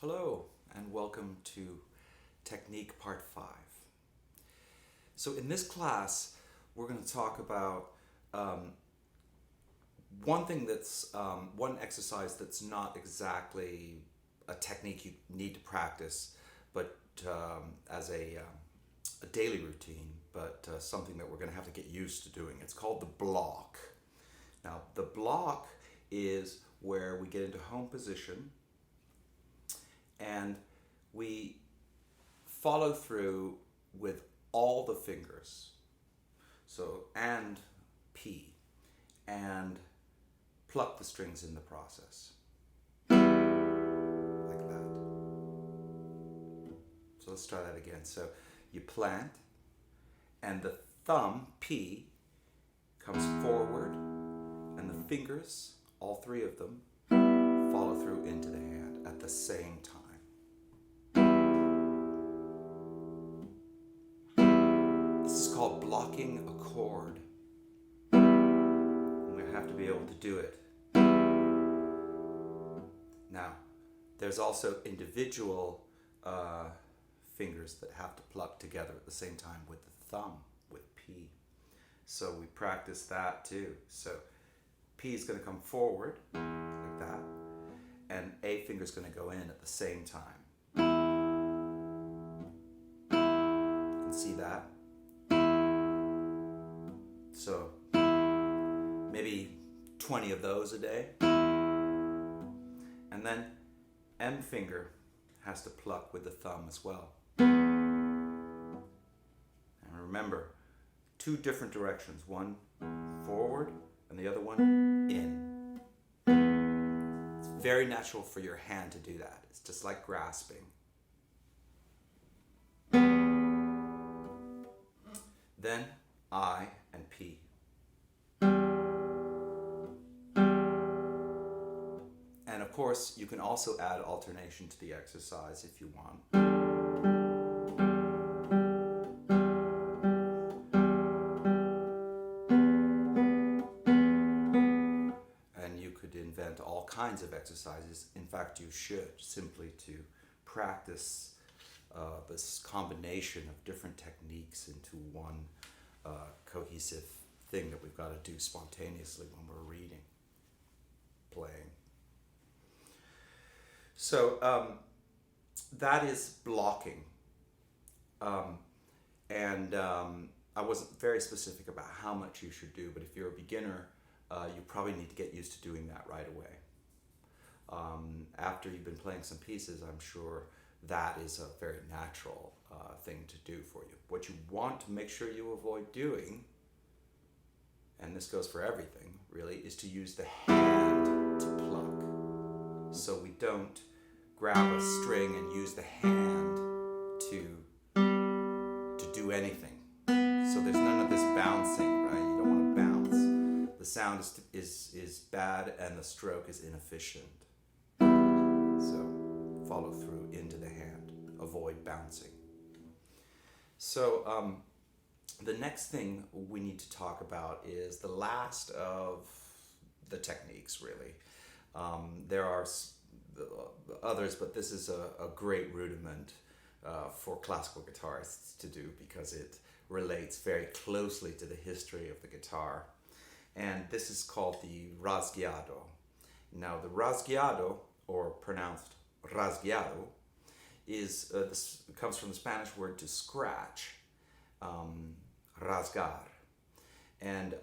Hello and welcome to Technique Part 5. So in this class we're going to talk about one exercise that's not exactly a technique you need to practice, but as a daily routine, but something that we're going to have to get used to doing. It's called the block. Now the block is where we get into home position and we follow through with all the fingers. So, and P, and pluck the strings in the process. Like that. So let's try that again. So you plant, and the thumb, P, comes forward, and the fingers, all three of them, follow through into the hand at the same time. This is called blocking a chord. And we have to be able to do it. Now, there's also individual fingers that have to pluck together at the same time with the thumb, with P. So we practice that too. So P is going to come forward like that, and A finger is going to go in at the same time. You can see that. So maybe 20 of those a day. And then M finger has to pluck with the thumb as well. And remember, two different directions. One forward and the other one in. It's very natural for your hand to do that. It's just like grasping. Then I and P. And of course, you can also add alternation to the exercise if you want. And you could invent all kinds of exercises. In fact, you should, simply to practice this combination of different techniques into one cohesive thing that we've got to do spontaneously when we're reading, playing. So that is blocking. I wasn't very specific about how much you should do, but if you're a beginner, you probably need to get used to doing that right away. After you've been playing some pieces, I'm sure that is a very natural thing to do for you. What you want to make sure you avoid doing, and this goes for everything really, is to use the hand to pluck. So we don't grab a string and use the hand to do anything. So there's none of this bouncing, right? You don't want to bounce. The sound is bad and the stroke is inefficient. So follow through into the hand. Avoid bouncing. So the next thing we need to talk about is the last of the techniques, really. There are others, but this is a great rudiment for classical guitarists to do because it relates very closely to the history of the guitar. And this is called the Rasqueado. Now the Rasqueado, or pronounced Rasqueado, this comes from the Spanish word to scratch, rasgar. And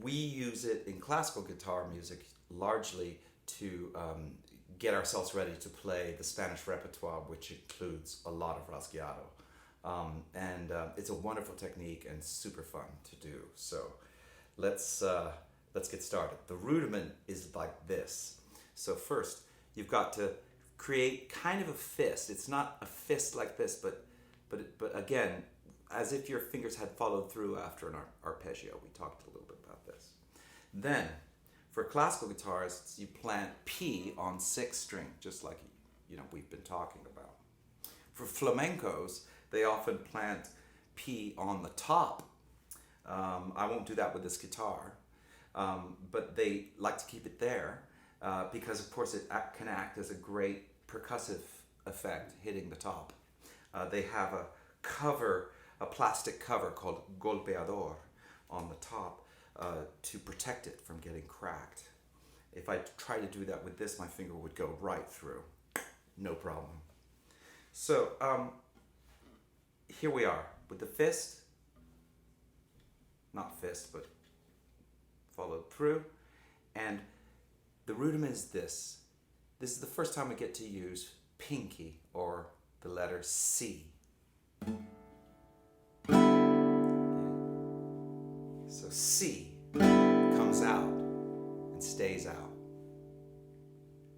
we use it in classical guitar music largely to get ourselves ready to play the Spanish repertoire, which includes a lot of Rasqueado. It's a wonderful technique and super fun to do. So let's get started. The rudiment is like this. So first, you've got to create kind of a fist. It's not a fist like this, but again, as if your fingers had followed through after an arpeggio. We talked a little bit about this. Then, for classical guitarists, you plant P on 6th string, just like we've been talking about. For flamencos, they often plant P on the top. I won't do that with this guitar, but they like to keep it there. because of course it can act as a great percussive effect hitting the top. They have a plastic cover called golpeador on the top to protect it from getting cracked. If I try to do that with this, my finger would go right through. No problem. So here we are with the fist, not fist, but followed through. And the rudiment is this. This is the first time we get to use pinky or the letter C. So C comes out and stays out.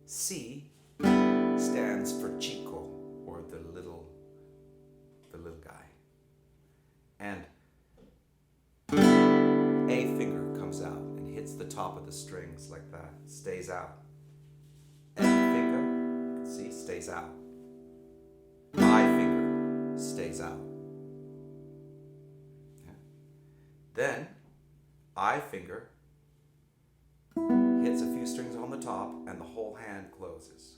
C stands for chico, or the little guy. And A finger comes out and hits the top of the strings like that, stays out. F finger, you can see, stays out. I finger stays out. Yeah. Then I finger hits a few strings on the top and the whole hand closes.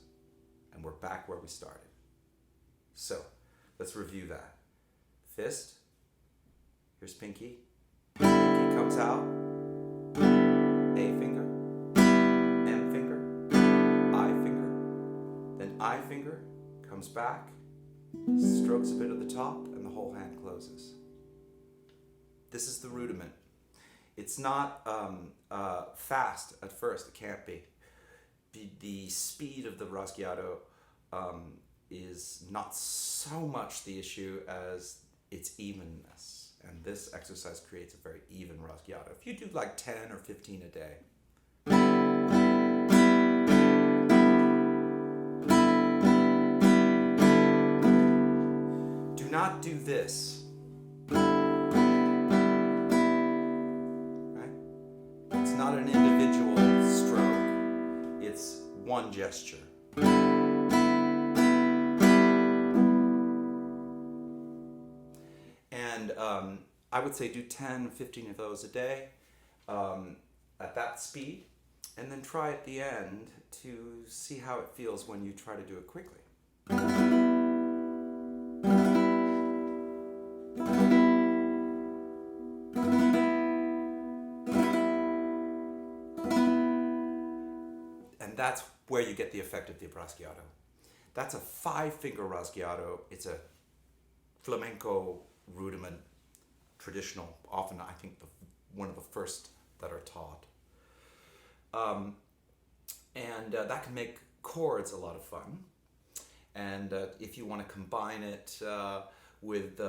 And we're back where we started. So let's review that. Fist, here's pinky. Pinky comes out. A finger, M finger, I finger. Then I finger comes back, strokes a bit at the top, and the whole hand closes. This is the rudiment. It's not fast at first, it can't be. The speed of the Rasqueado is not so much the issue as its evenness. And this exercise creates a very even Rasqueado. If you do like 10 or 15 a day, do not do this. Right? It's not an individual stroke. It's one gesture. And I would say do 10, 15 of those a day at that speed, and then try at the end to see how it feels when you try to do it quickly. And that's where you get the effect of the Rasqueado. That's a 5-finger Rasqueado. It's a flamenco rudiment, traditional, often I think one of the first that are taught. And that can make chords a lot of fun. And if you want to combine it with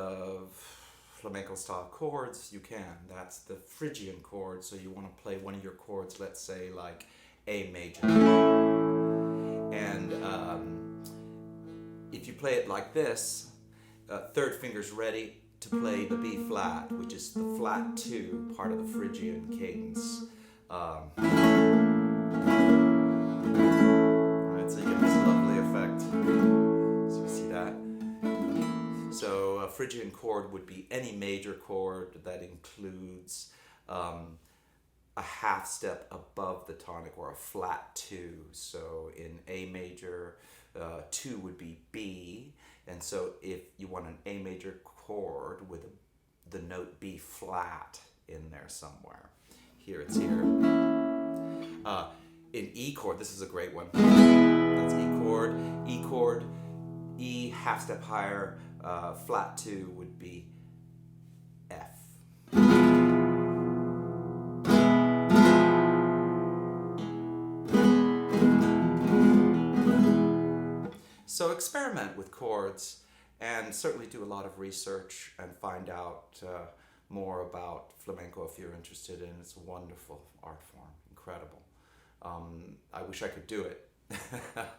flamenco style chords, you can. That's the Phrygian chord, so you want to play one of your chords, let's say like A major. And if you play it like this, third finger's ready to play the B flat, which is the flat 2, part of the Phrygian cadence. Right, so you get this lovely effect. So you see that? So a Phrygian chord would be any major chord that includes a half step above the tonic, or a flat 2. So in A major, 2 would be B. And so if you want an A major chord with the note B flat in there somewhere, here it's here. In E chord, this is a great one. That's E chord, E half step higher, flat 2 would be F. So experiment with chords, and certainly do a lot of research and find out more about flamenco if you're interested in it. It's a wonderful art form, incredible. I wish I could do it.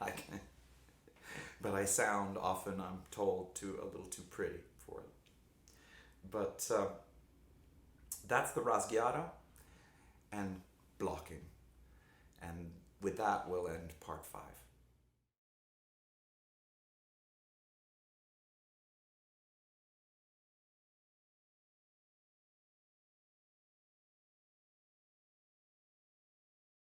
I can, but I sound often, I'm told, a little too pretty for it. But that's the Rasqueado and blocking. And with that, we'll end part 5.